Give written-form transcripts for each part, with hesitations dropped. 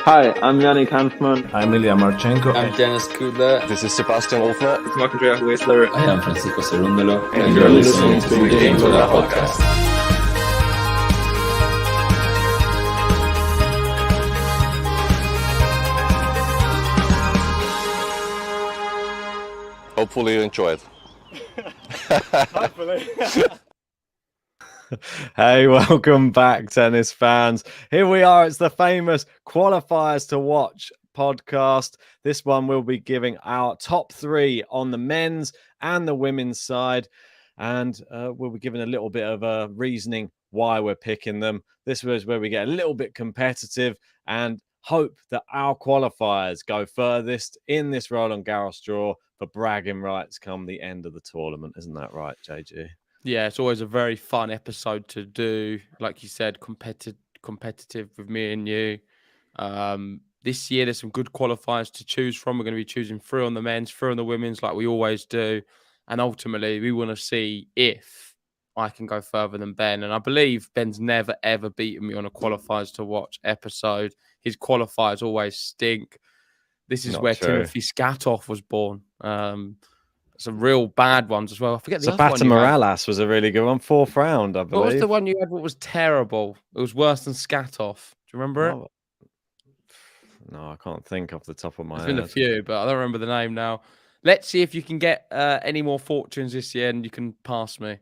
Hi, I'm Yannick Hanfman. I'm Ilya Marchenko. I'm Dennis Kudla. This is Sebastian Ofner. It's Marc-Andrea Whistler. I am Francisco Cerundolo. And you're listening to the Game to Love podcast. Hopefully you enjoyed. Hopefully. Hey, welcome back, tennis fans. Here we are. It's the famous Qualifiers to Watch podcast. This one we'll be giving our top three on the men's and the women's side. And we'll be giving a little bit of a reasoning why we're picking them. This was where we get a little bit competitive and hope that our qualifiers go furthest in this Roland Garros draw for bragging rights come the end of the tournament. Isn't that right, JG? Yeah, it's always a very fun episode to do. Like you said, competitive with me and you. This year, there's some good qualifiers to choose from. We're going to be choosing 3 on the men's, 3 on the women's, like we always do. And ultimately, we want to see if I can go further than Ben. And I believe Ben's never, ever beaten me on a qualifiers to watch episode. His qualifiers always stink. This is where Timothy Skatov was born. Some real bad ones as well. I forget the other one. Zapata Morales was a really good one. 4th round, I believe. What was the one you had? What was terrible? It was worse than Skatov. Do you remember it? No, I can't think off the top of my head. There's been a few, but I don't remember the name now. Let's see if you can get any more fortunes this year and you can pass me.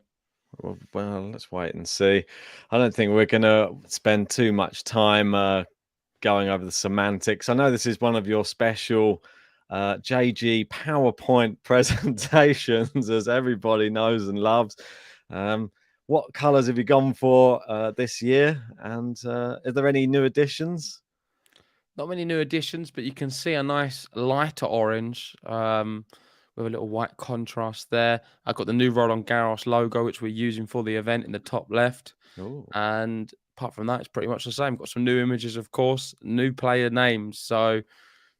Well, let's wait and see. I don't think we're going to spend too much time going over the semantics. I know this is one of your special JG PowerPoint presentations, as everybody knows and loves. What colours have you gone for this year? And are there any new additions? Not many new additions, but you can see a nice lighter orange with a little white contrast there. I've got the new Roland Garros logo, which we're using for the event in the top left. Ooh. And apart from that, it's pretty much the same. Got some new images, of course, new player names. So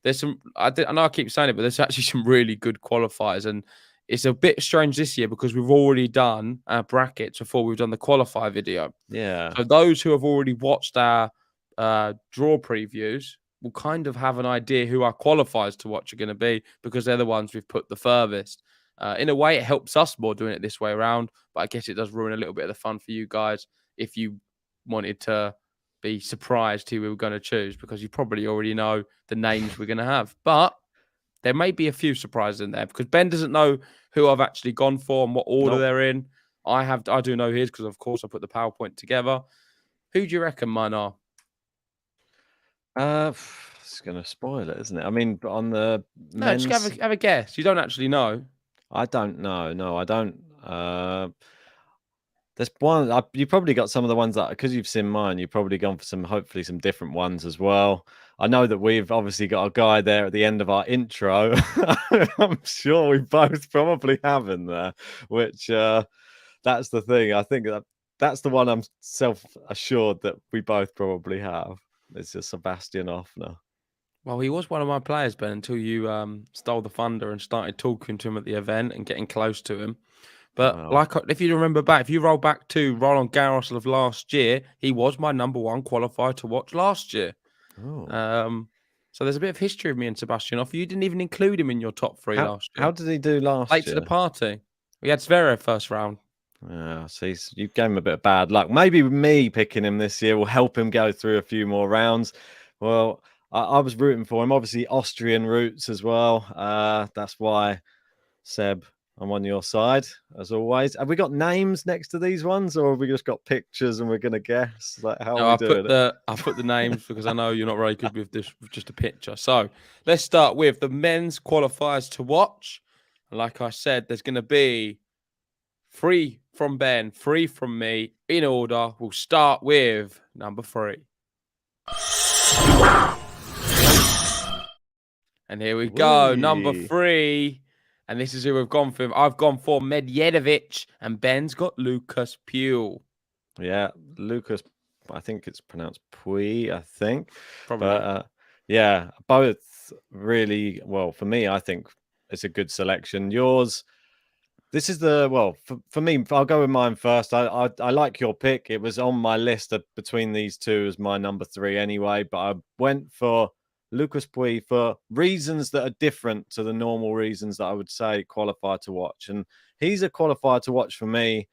there's some, I know I keep saying it, but there's actually some really good qualifiers. And it's a bit strange this year because we've already done our brackets before we've done the qualify video. Yeah. So those who have already watched our draw previews will kind of have an idea who our qualifiers to watch are going to be because they're the ones we've put the furthest. In a way, it helps us more doing it this way around, but I guess it does ruin a little bit of the fun for you guys if you wanted to be surprised who we were going to choose because you probably already know the names we're going to have. But there may be a few surprises in there because Ben doesn't know who I've actually gone for and what order they're in. I do know his because, of course, I put the PowerPoint together. Who do you reckon mine are? It's going to spoil it, isn't it? I mean, on the men's... just have a guess. You don't actually know. I don't know. No, I don't. There's one. You probably got some of the ones that, because you've seen mine, you've probably gone for hopefully some different ones as well. I know that we've obviously got a guy there at the end of our intro. I'm sure we both probably have in there, which that's the thing. I think that's the one I'm self-assured that we both probably have. It's just Sebastian Offner. Well, he was one of my players, Ben, until you stole the thunder and started talking to him at the event and getting close to him. But if you remember back, if you roll back to Roland Garros of last year, he was my number 1 qualifier to watch last year. Oh. So there's a bit of history of me and Sebastian Offer. You didn't even include him in your top 3 last year. How did he do last year? Late to the party. We had Zverev first round. Yeah, so you gave him a bit of bad luck. Maybe me picking him this year will help him go through a few more rounds. Well, I was rooting for him. Obviously, Austrian roots as well. That's why, Seb, I'm on your side, as always. Have we got names next to these ones, or have we just got pictures and we're going to guess? Like, how are we doing it? I put the names because I know you're not very good with this, with just a picture. So let's start with the men's qualifiers to watch. Like I said, there's going to be 3 from Ben, 3 from me. In order, we'll start with number 3. And here we go, number 3. And this is who we've gone for. I've gone for Medvedev, and Ben's got Lucas Puel. Yeah, Lucas, I think it's pronounced Puy, I think. Probably. But, yeah, both really, well, for me, I think it's a good selection. Yours, this is for me, I'll go with mine first. I like your pick. It was on my list between these two as my number 3 anyway, but I went for Lucas Pouille for reasons that are different to the normal reasons that I would say qualifier to watch. And he's a qualifier to watch for me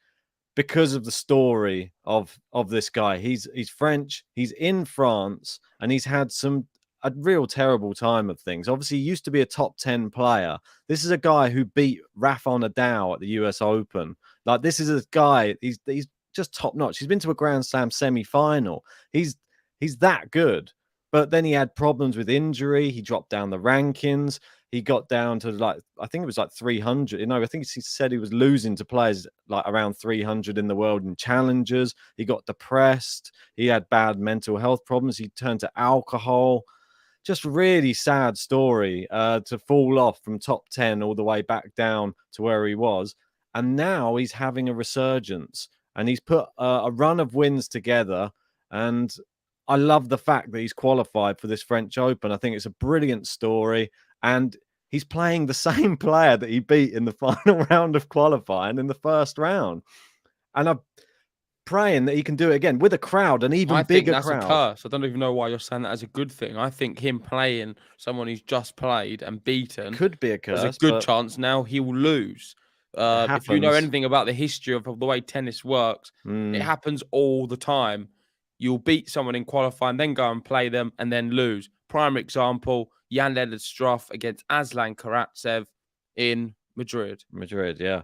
because of the story of this guy. He's French, he's in France, and he's had a real terrible time of things. Obviously, he used to be a top 10 player. This is a guy who beat Rafa Nadal at the US Open. Like, this is a guy, he's just top notch. He's been to a Grand Slam semi-final. He's that good. But then he had problems with injury. He dropped down the rankings. He got down to I think it was 300. You know, I think he said he was losing to players like around 300 in the world in challenges. He got depressed. He had bad mental health problems. He turned to alcohol. Just really sad story to fall off from top 10 all the way back down to where he was. And now he's having a resurgence, and he's put a run of wins together. And I love the fact that he's qualified for this French Open. I think it's a brilliant story. And he's playing the same player that he beat in the final round of qualifying in the first round. And I'm praying that he can do it again with a crowd, an even bigger crowd. That's a curse. I don't even know why you're saying that as a good thing. I think him playing someone who's just played and beaten could be a curse. There's a good chance now he will lose. If you know anything about the history of the way tennis works, it happens all the time. You'll beat someone in qualifying, then go and play them, and then lose. Prime example, Jan-Lennard Struff against Aslan Karatsev in Madrid. Madrid, yeah.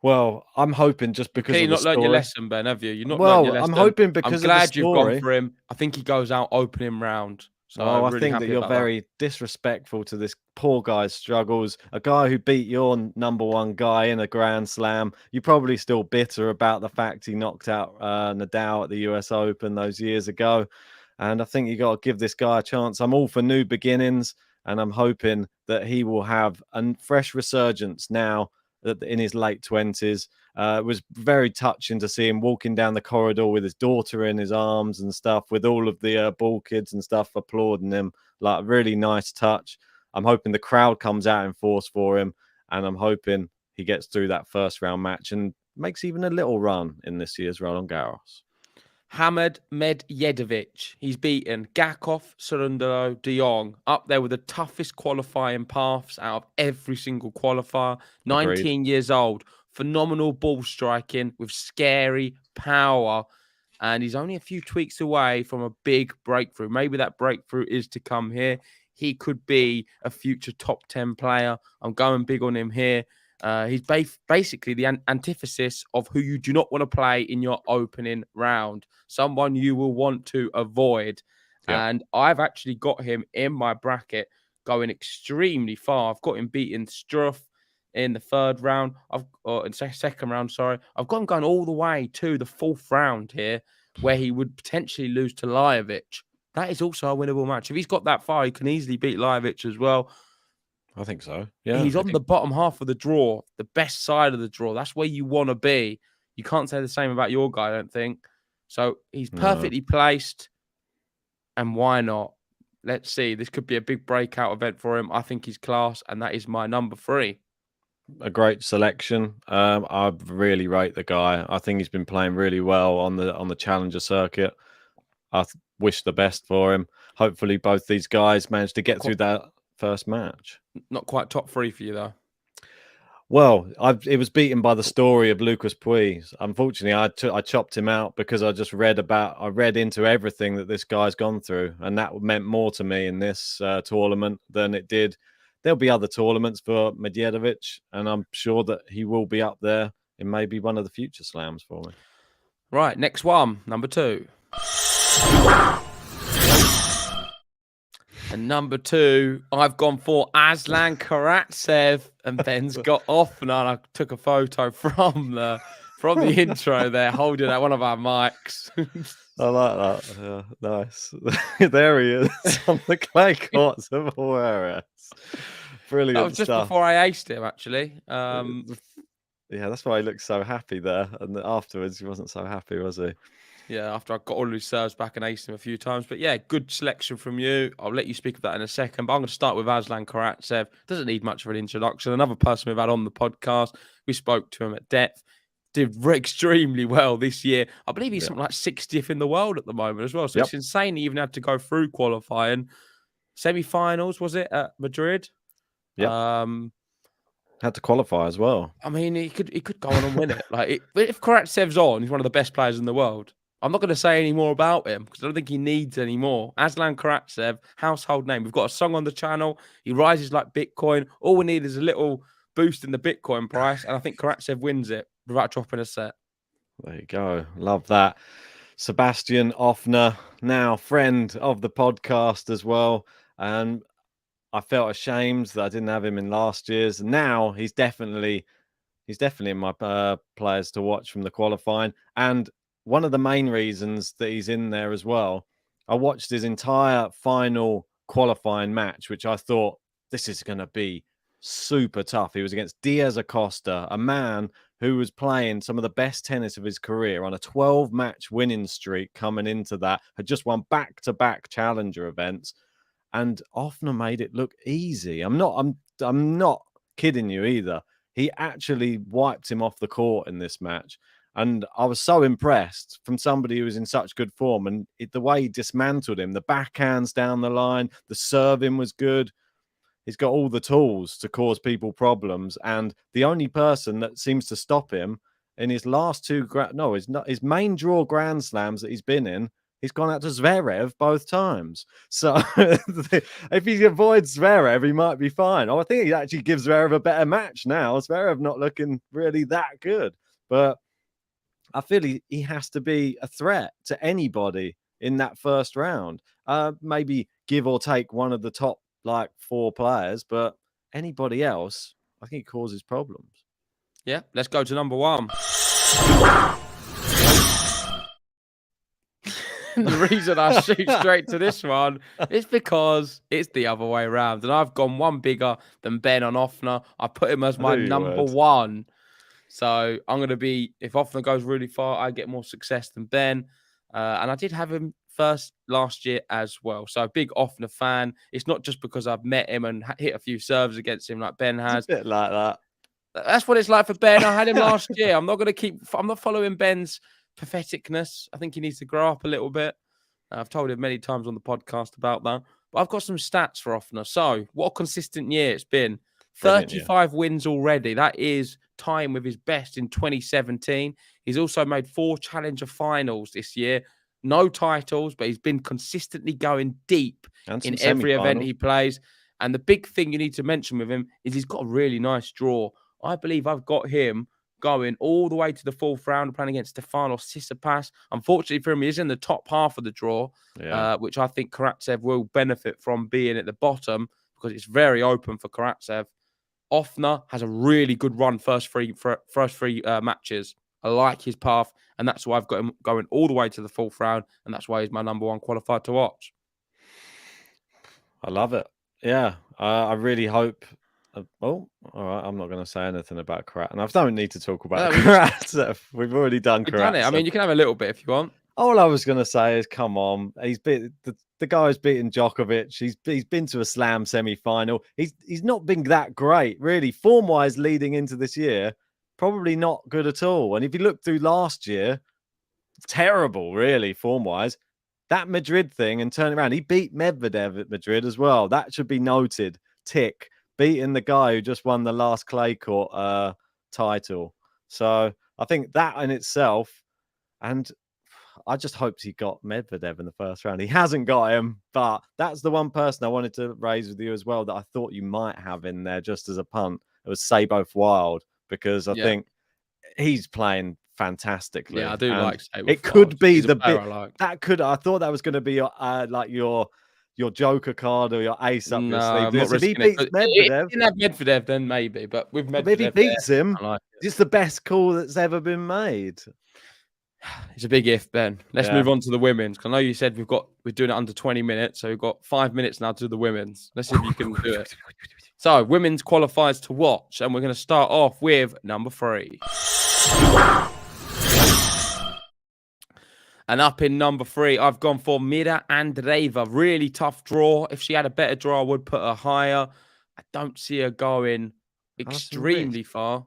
Well, I'm hoping just because you've not learned your lesson, Ben, have you? You're not learned your lesson. I'm hoping because I'm glad of the story. You've gone for him. I think he goes out opening round. So I think that you're very disrespectful to this poor guy's struggles. A guy who beat your number one guy in a Grand Slam. You're probably still bitter about the fact he knocked out Nadal at the US Open those years ago. And I think you got to give this guy a chance. I'm all for new beginnings, and I'm hoping that he will have a fresh resurgence now in his late 20s. It was very touching to see him walking down the corridor with his daughter in his arms and stuff, with all of the ball kids and stuff applauding him. Like, a really nice touch. I'm hoping the crowd comes out in force for him, and I'm hoping he gets through that first round match and makes even a little run in this year's Roland Garros. Hamad Medjedovic. He's beaten Gakov, Cerundolo, De Jong, up there with the toughest qualifying paths out of every single qualifier. 19 years old, phenomenal ball striking with scary power. And he's only a few tweaks away from a big breakthrough. Maybe that breakthrough is to come here. He could be a future top 10 player. I'm going big on him here. He's basically the antithesis of who you do not want to play in your opening round. Someone you will want to avoid. Yeah. And I've actually got him in my bracket going extremely far. I've got him beating Struff in the third round. Second round, sorry. I've got him going all the way to the fourth round here, where he would potentially lose to Lajovic. That is also a winnable match. If he's got that far, he can easily beat Lajovic as well. I think so. Yeah, he's on the bottom half of the draw, the best side of the draw. That's where you want to be. You can't say the same about your guy, I don't think. So he's perfectly placed. And why not? Let's see. This could be a big breakout event for him. I think he's class, and that is my number 3. A great selection. I really rate the guy. I think he's been playing really well on the Challenger circuit. I wish the best for him. Hopefully, both these guys manage to get through that first match. Not quite top 3 for you, though. Well, it was beaten by the story of Lucas Pouille. Unfortunately, I chopped him out because I just read into everything that this guy's gone through, and that meant more to me in this tournament than it did. There'll be other tournaments for Medjedovic, and I'm sure that he will be up there in maybe one of the future slams for me. Right, next one, number 2. And number 2, I've gone for Aslan Karatsev, and Ben's got off, and I took a photo from the intro there, holding at one of our mics. I like that. Yeah, nice. There he is on the clay courts of Juarez. Brilliant. That was just stuff. Before I aced him, actually. Yeah, that's why he looked so happy there. And afterwards, he wasn't so happy, was he? Yeah, after I got all his serves back and aced him a few times. But yeah, good selection from you. I'll let you speak of that in a second. But I'm going to start with Aslan Karatsev. Doesn't need much of an introduction. Another person we've had on the podcast. We spoke to him at depth. Did extremely well this year. I believe he's something like 60th in the world at the moment as well. So it's insane he even had to go through qualifying. semi-finals, was it, at Madrid? Yep. Had to qualify as well. I mean, he could go on and win it. If Karatsev's on, he's one of the best players in the world. I'm not going to say any more about him because I don't think he needs any more. Aslan Karatsev, household name. We've got a song on the channel. He rises like Bitcoin. All we need is a little boost in the Bitcoin price, and I think Karatsev wins it without dropping a set. There you go. Love that. Sebastian Offner, now friend of the podcast as well. And I felt ashamed that I didn't have him in last year's. Now he's definitely in my players to watch from the qualifying. And one of the main reasons that he's in there as well, I watched his entire final qualifying match, which I thought this is going to be super tough. He was against Diaz Acosta, a man who was playing some of the best tennis of his career on a 12-match winning streak coming into that, had just won back-to-back challenger events, and Offner made it look easy. I'm not kidding you either. He actually wiped him off the court in this match. And I was so impressed from somebody who was in such good form. And the way he dismantled him, the backhands down the line, the serving was good. He's got all the tools to cause people problems. And the only person that seems to stop him in his last his main draw Grand Slams that he's been in, he's gone out to Zverev both times. So if he avoids Zverev, he might be fine. I think he actually gives Zverev a better match now. Zverev not looking really that good. But I feel he has to be a threat to anybody in that first round. Maybe give or take one of the top 4 players, but anybody else, I think it causes problems. Yeah, let's go to number 1. The reason I shoot straight to this one is because it's the other way around. And I've gone one bigger than Ben on Offner. I put him as my number 1. So I'm going to be, if Offner goes really far, I get more success than Ben. And I did have him first last year as well. So big Offner fan. It's not just because I've met him and hit a few serves against him like Ben has. It's a bit like that. That's what it's like for Ben. I had him last year. I'm not following Ben's patheticness. I think he needs to grow up a little bit. I've told him many times on the podcast about that. But I've got some stats for Offner. So what a consistent year it's been. 35 wins already. That is tying with his best in 2017. He's also made 4 challenger finals this year. No titles, but he's been consistently going deep in every event he plays. And the big thing you need to mention with him is he's got a really nice draw. I believe I've got him going all the way to the 4th round, playing against Stefanos Tsitsipas. Unfortunately for him, he's in the top half of the draw, which I think Karatsev will benefit from being at the bottom because it's very open for Karatsev. Offner has a really good run first three matches. I like his path, and that's why I've got him going all the way to the 4th round, and that's why he's my number 1 qualifier to watch. I love it. Yeah, I really hope. All right. I'm not going to say anything about Karatsev. And I don't need to talk about Karatsev. We've already done Karatsev. Done it. I mean, you can have a little bit if you want. All I was going to say is, come on. He's the guy's beaten Djokovic. He's been to a Slam semi-final. He's not been that great, really. Form-wise, leading into this year, probably not good at all. And if you look through last year, terrible, really, form-wise. That Madrid thing and turn around. He beat Medvedev at Madrid as well. That should be noted. Tick. Beating the guy who just won the last clay court title. So I think that in itself, and I just hoped he got Medvedev in the first round. He hasn't got him, but that's the one person I wanted to raise with you as well that I thought you might have in there just as a punt. It was Seyboth Wild, because I think he's playing fantastically. Yeah, I do like Seyboth. It could be He's the bit I thought that was going to be your Joker card or your ace up your sleeve. If he beats Medvedev, if he didn't have Medvedev, then maybe. But with Medvedev, if he beats him, like it's the best call that's ever been made. It's a big if, Ben. Let's move on to the women's. I know you said we're doing it under 20 minutes, so we've got 5 minutes now to do the women's. Let's see if you can do it. So, women's qualifiers to watch, and we're going to start off with number 3. And up in number 3, I've gone for Mira Andreeva. Really tough draw. If she had a better draw, I would put her higher. I don't see her going extremely far.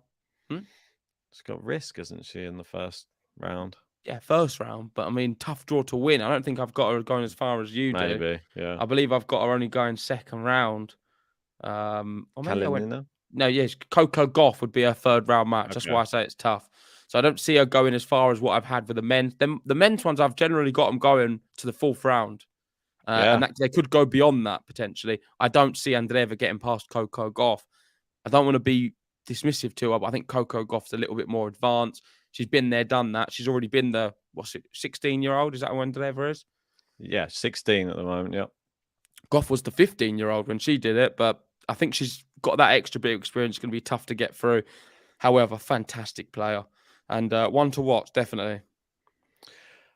She's got risk, hasn't she, in the first round? Yeah, first round. But I mean, tough draw to win. I don't think I've got her going as far as you do. Maybe, yeah. I believe I've got her only going second round. Or maybe I went. Kalinina? No, yes, Coco Gauff would be her third round match. That's Okay. why I say it's tough. So I don't see her going as far as what I've had with the men. The men's ones, I've generally got them going to the fourth round. And that, they could go beyond that potentially. I don't see Andreeva getting past Coco Gauff. I don't want to be dismissive to her, but I think Coco Gauff's a little bit more advanced. She's been there, done that. She's already been the 16-year-old? Is that who Andreeva is? Yeah, 16 at the moment. Yep. Gauff was the 15-year-old when she did it, but I think she's got that extra bit of experience. It's going to be tough to get through. However, fantastic player and one to watch, definitely.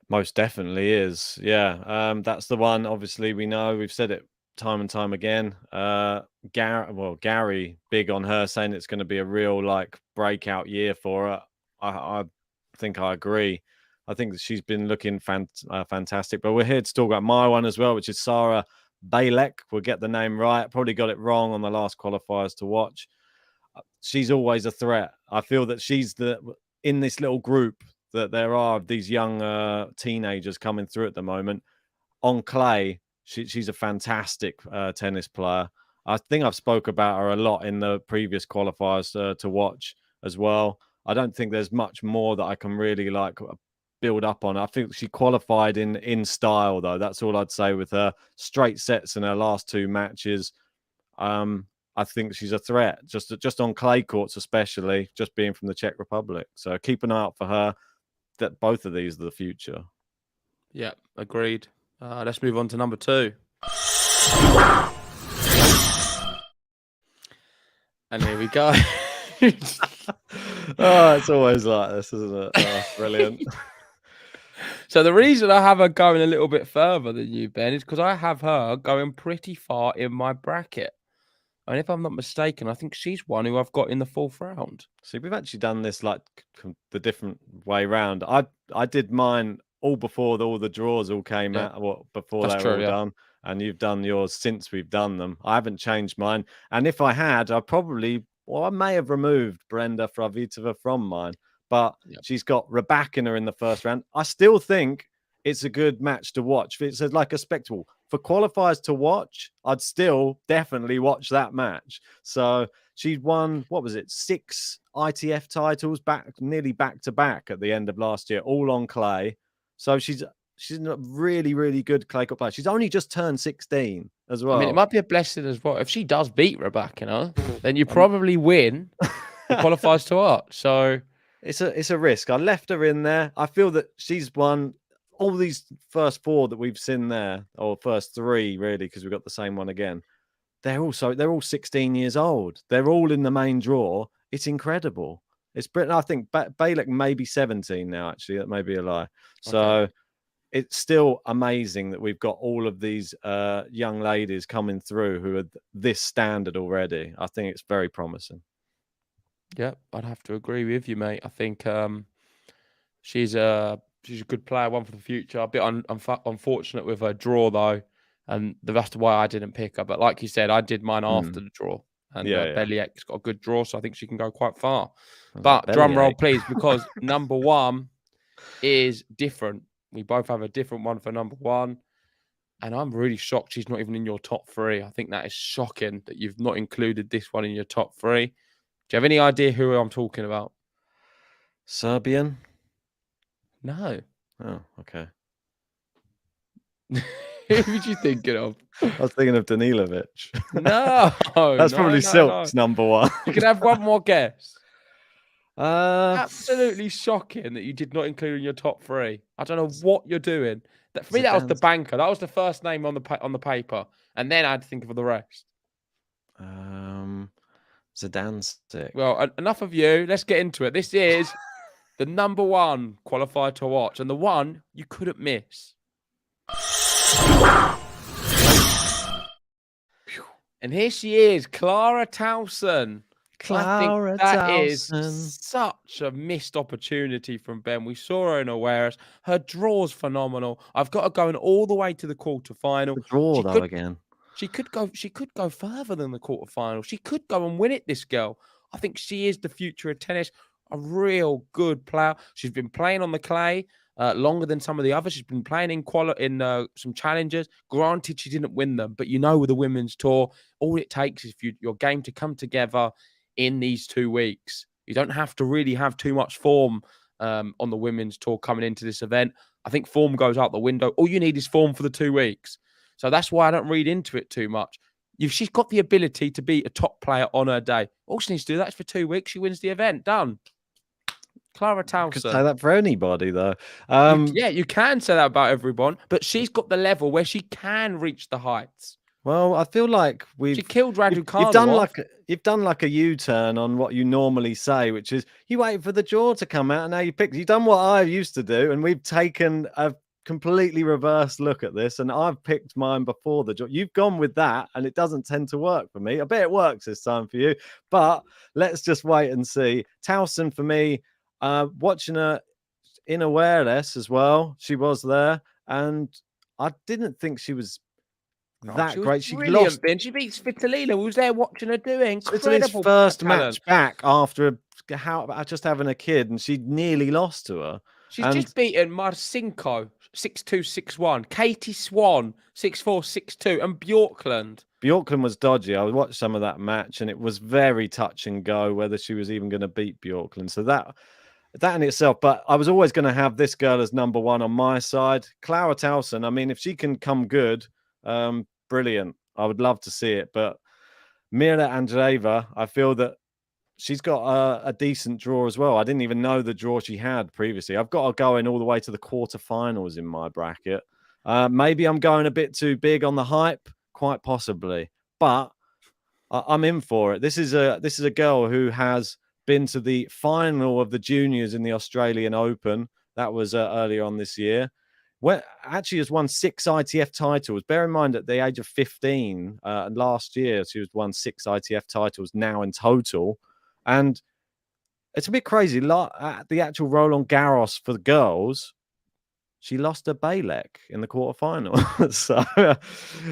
Most definitely is. Yeah. That's the one. Obviously, we know we've said it time and time again. Gary, big on her, saying it's going to be a real breakout year for her. I think I agree. I think that she's been looking fantastic. But we're here to talk about my one as well, which is Sarah Balek. We'll get the name right. Probably got it wrong on the last qualifiers to watch. She's always a threat. I feel that she's in this little group that there are these young teenagers coming through at the moment. On clay, she's a fantastic tennis player. I think I've spoke about her a lot in the previous qualifiers to watch as well. I don't think there's much more that I can really build up on. I think she qualified in style, though. That's all I'd say with her. Straight sets in her last two matches. I think she's a threat, just on clay courts, especially, just being from the Czech Republic. So keep an eye out for her. That both of these are the future. Yeah, agreed. Let's move on to number 2. And here we go. Oh, it's always like this, isn't it? Oh, brilliant. So the reason I have her going a little bit further than you, Ben, is because I have her going pretty far in my bracket. And if I'm not mistaken, I think she's one who I've got in the fourth round. See, we've actually done this the different way round. I did mine all before all the draws all came out, before That's they were true, all done. And you've done yours since we've done them. I haven't changed mine. And if I had, I may have removed Brenda Fravitova from mine. But she's got Rybakina in the first round. I still think it's a good match to watch. It's like a spectacle. For qualifiers to watch, I'd still definitely watch that match. So she won, 6 ITF titles nearly back to back at the end of last year, all on clay. So she's a really, really good clay court player. She's only just turned 16 as well. I mean, it might be a blessing as well. If she does beat Rybakina, then you probably win the qualifiers to watch. So it's a risk. I left her in there. I feel that she's won all these first 4 that we've seen there, or first 3 really, because we've got the same one again. They're all 16 years old. They're all in the main draw. It's incredible. It's Britain. I think Balek may be 17 now. Actually, that may be a lie. So it's still amazing that we've got all of these young ladies coming through who are this standard already. I think it's very promising. Yeah, I'd have to agree with you, mate. I think she's a good player, one for the future. A bit unfortunate with her draw, though, and that's why I didn't pick her. But like you said, I did mine after the draw, and Beliek's got a good draw, so I think she can go quite far. But drum roll, please, because number 1 is different. We both have a different one for number 1, and I'm really shocked she's not even in your top 3. I think that is shocking that you've not included this one in your top 3. Do you have any idea who I'm talking about? Serbian? No. Oh, okay. Who were you thinking of? I was thinking of Danilovic. No. That's probably Silk's number 1. You can have one more guess. Absolutely shocking that you did not include in your top 3. I don't know what you're doing. For me, that was the banker. That was the first name on the paper, and then I had to think of the rest. Zidansek. Well, enough of you. Let's get into it. This is the number 1 qualifier to watch, and the one you couldn't miss. And here she is, Clara Towson. Clara that Towson. Is such a missed opportunity from Ben. We saw her in Awares. Her draw's phenomenal. I've got her going all the way to the quarterfinal. The draw, though, again. She could go further than the quarterfinal. She could go and win it, this girl. I think she is the future of tennis. A real good player. She's been playing on the clay. longer than some of the others. She's been playing in some challenges. Granted, she didn't win them, but with the women's tour, all it takes is for your game to come together in these 2 weeks. You don't have to really have too much form on the women's tour coming into this event. I think form goes out the window. All you need is form for the 2 weeks. So that's why I don't read into it too much. If she's got the ability to be a top player on her day, all she needs to do that is for 2 weeks. She wins the event. Done. Clara Towson. Could say that for anybody, though. You can say that about everyone, but she's got the level where she can reach the heights. Well, I feel like she killed Raducanu. You've done like a U-turn on what you normally say, which is you wait for the draw to come out and now you pick. You've done what I used to do, and we've taken a completely reverse look at this, and I've picked mine before the draw. You've gone with that, and it doesn't tend to work for me. I bet it works this time for you, but let's just wait and see. Towson for me, watching her in awareness as well. She was there, and I didn't think she was great. She lost. She beat Svitolina, who was there watching her doing incredible. First match back after just having a kid, and she nearly lost to her. She's just beaten Marcinko 6-2, 6-1, Katie Swan 6-4, 6-2, and Bjorkland. Bjorkland was dodgy. I watched some of that match, and it was very touch and go whether she was even going to beat Bjorkland. So that in itself, but I was always going to have this girl as number one on my side. Clara Towson, I mean, if she can come good, brilliant. I would love to see it. But Mira Andreeva, I feel that she's got a decent draw as well. I didn't even know the draw she had previously. I've got her going all the way to the quarterfinals in my bracket. Maybe I'm going a bit too big on the hype, quite possibly, but I'm in for it. This is a girl who has been to the final of the juniors in the Australian Open. That was earlier on this year. Actually has won 6 ITF titles. Bear in mind, at the age of 15, last year, she has won 6 ITF titles now in total. And it's a bit crazy. At the actual Roland Garros for the girls, she lost to Bejlek in the quarterfinal.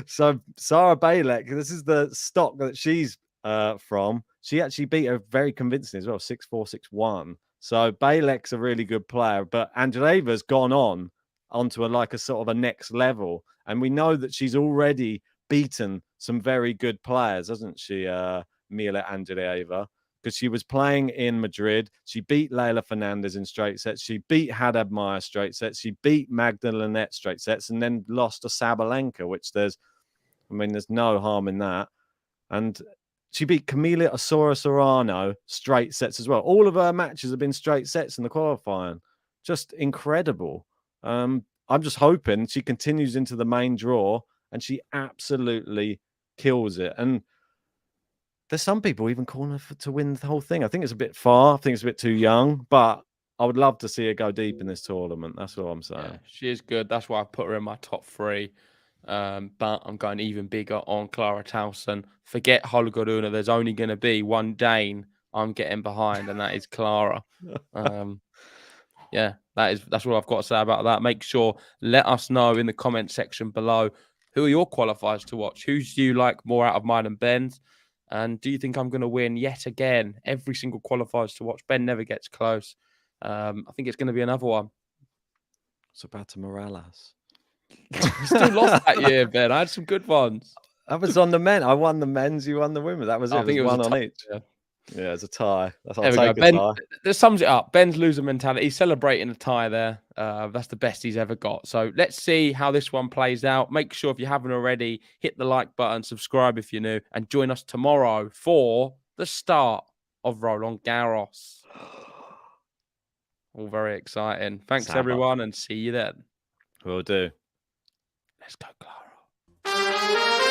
so Sarah Bejlek, this is the stock that she's from. She actually beat her very convincingly as well, 6-4, 6-1. So Bejlek's a really good player, but Andreeva's gone onto a sort of a next level, and we know that she's already beaten some very good players, hasn't she, Mila Andreeva? Because she was playing in Madrid. She beat Leila Fernandez in straight sets. She beat Haddad Maia straight sets. She beat Magda Linette straight sets, and then lost to Sabalenka, which there's no harm in that. And she beat Camila Osora Serrano straight sets as well. All of her matches have been straight sets in the qualifying. Just incredible. I'm just hoping she continues into the main draw and she absolutely kills it. And there's some people even calling her to win the whole thing. I think it's a bit far. I think it's a bit too young, but I would love to see her go deep in this tournament. That's all I'm saying. Yeah, she is good. That's why I put her in my top 3. But I'm going even bigger on Clara Towson. Forget Holger Rune. There's only going to be one Dane I'm getting behind, and that is Clara. Yeah, that's what I've got to say about that. Make sure, let us know in the comment section below, who are your qualifiers to watch? Who's do you like more out of mine and Ben's? And do you think I'm going to win yet again? Every single qualifiers to watch. Ben never gets close. I think it's going to be another one. It's about Morales. Still lost that year, Ben. I had some good ones. That was on the men. I won the men's, you won the women. That was it. I think it was one on each. Yeah, it's a tie. I'll there we take go. Ben, tie. that sums it up. Ben's loser mentality. He's celebrating a tie there. That's the best he's ever got. So let's see how this one plays out. Make sure, if you haven't already, hit the like button, subscribe if you're new, and join us tomorrow for the start of Roland Garros. All very exciting. Thanks, everyone, and see you then. Will do. Let's go, Clara.